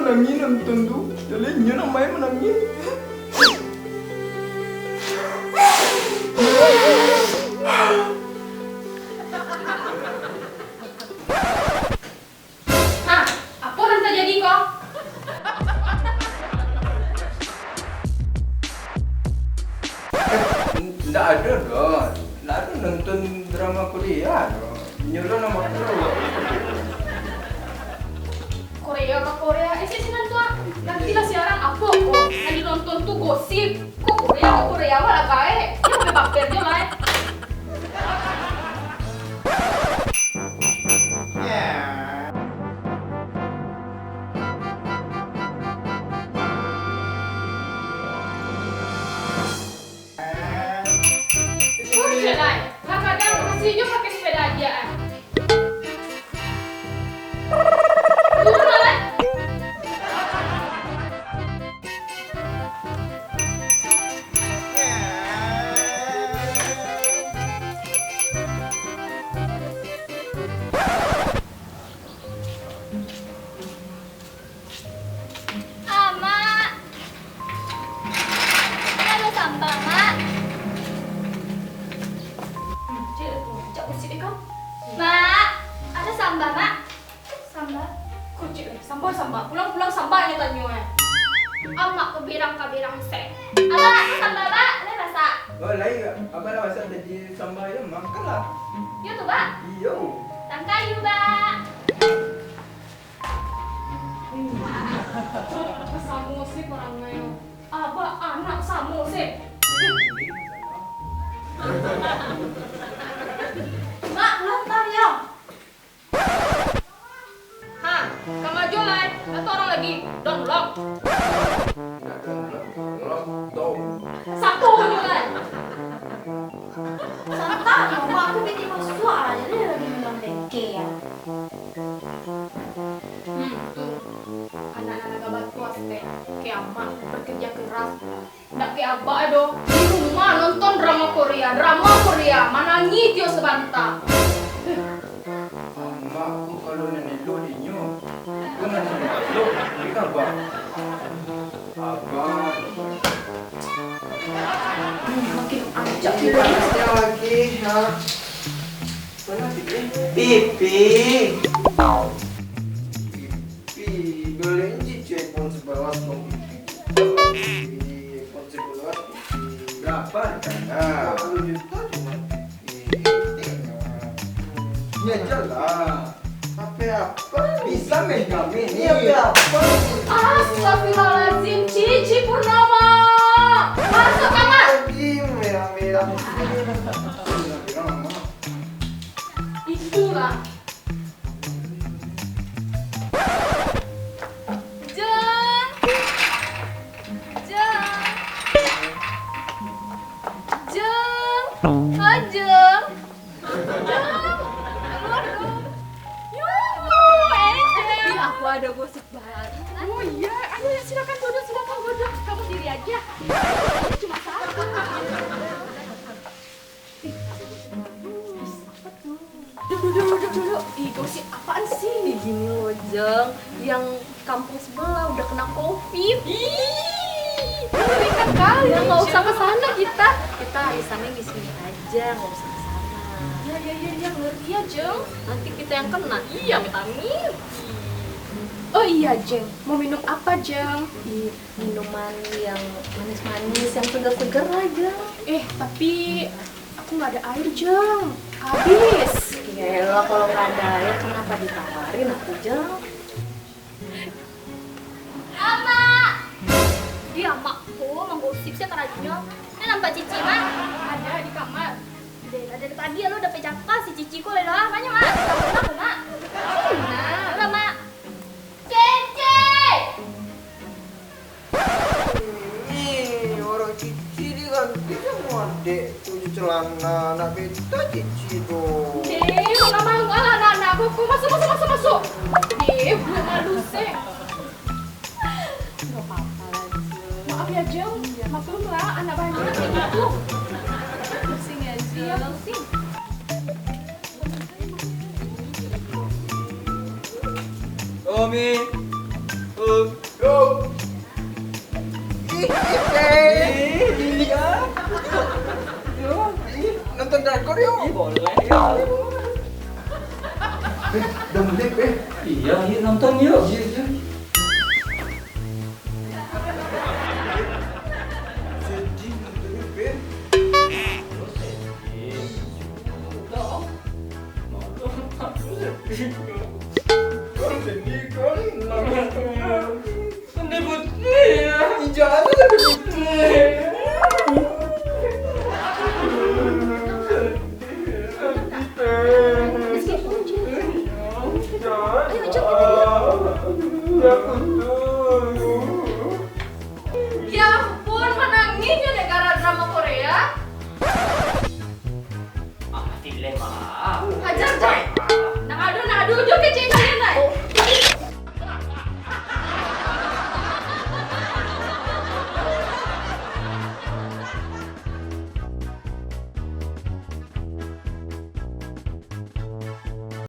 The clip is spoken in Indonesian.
menangin nonton tuh. Jalannya namanya menangin. Hah, apa yang terjadi kok? Nggak ada dong. Nggak ada nonton drama Korea dong. Nyuruh nama Korea. Korea ke Korea, sih tua. Nanti lah siaran apa kok? Yang nonton tuh gosip. Kok Korea ke Korea malah baik. Ya udah baper aja lah. Kok sepeda? Kadang masih juga pakai sepeda aja. Turun lah. Mak. Ini ada sampah, Mak. Cik, cak bersih deh kau. Mak, ada sampah, Mak. Sampah. Kok cik, sampah. Pulang-pulang sampahnya tanya. Amak kebirang-kabirang sek. Abang, aku sampah, Mak. Ini masak. Oh lagi apa lah masa jadi sambal ya makan lah. Yuk tuh, Mak. Iyo. Tangkayu, Mak. Sama sih orangnya. Abah anak sama sih. Mak, belum tahu ya. Hah, kamu aja lah. Atau orang lagi download. Satu aja lah. Santai, Mak. Aku beti masuk aja. Dia lagi minum dengke ya. Anak-anak gabat puas teh. Kayak amat bekerja keras. Nggak kayak abah dong. Di rumah nonton drama Korea. Mana ngitio sebentar. Mak, kalau nenek lo dinyo, itu nenek lo, ini kabar. Abang. Makin anjak Jadi panasnya lagi, ya. Mana pipi? Pipi. Pipi, beliin cici iPhone 11 dong pipi. iPhone 11 pipi. Berapa harganya? 40 juta cuma pipi. Ini aja lah. HP apa? Bisa megang ini. HP apa? Astagfirullahaladzim, Cici Purnama. Masuk kamar. Lagi merah-merah. Itulah. Jeng. Jeng. Jeng. Oh, Jeng. Jeng. Aduh. Yuh, Ejeng. Aku ada gosip baru. Oh iya, ayo ya silakan duduk. Kamu diri aja. Ini cuma satu. Duduk. Ih, gosip apaan sih? Gini loh Jeng, yang kampung sebelah udah kena covid. Mengerikan kali. Ya nggak usah ke sana kita arisannya di sini aja, nggak usah ke sana. Ya, ngerti ya, Jeng. Nanti kita yang kena. Iya, vitamin. Oh iya, Jeng. Mau minum apa, Jeng? Minuman yang manis-manis, yang segar-segar aja. Tapi aku nggak ada air, Jeng. Habis. Ya elah, kalau nggak ada air kenapa ditawarin aku Jeng? Ama. Iya, Makku menggosip sih kerajaan. Ini nampak Cici, Mak. Ada di kamar. Dari tadi lo udah pejaka si Cici ko lah. Makanya, Mak. Kamu aku, Mak. Nah, udah, Mak. Cici. Ini orang cici diganti sama adek tujuh celana anak beta cici tuh. Nggak malu anak-anak aku. Masuk. Belum malu sih. Nggak apa-apa lah Jeng. Maaf ya, Jeng. Maklum lah, anak banyak kayak gitu. Pusing ya Iya, Jeng. pusing. Omi, Go. Ini kan. Nonton drakor yuk. Boleh. Udah mulai, Pe. Iya, yuk nonton yuk. Sedih nontonnya, Pe. Sedih kan? Ini putih ya. Jangan lebih putih. Rizky, ayo cepet.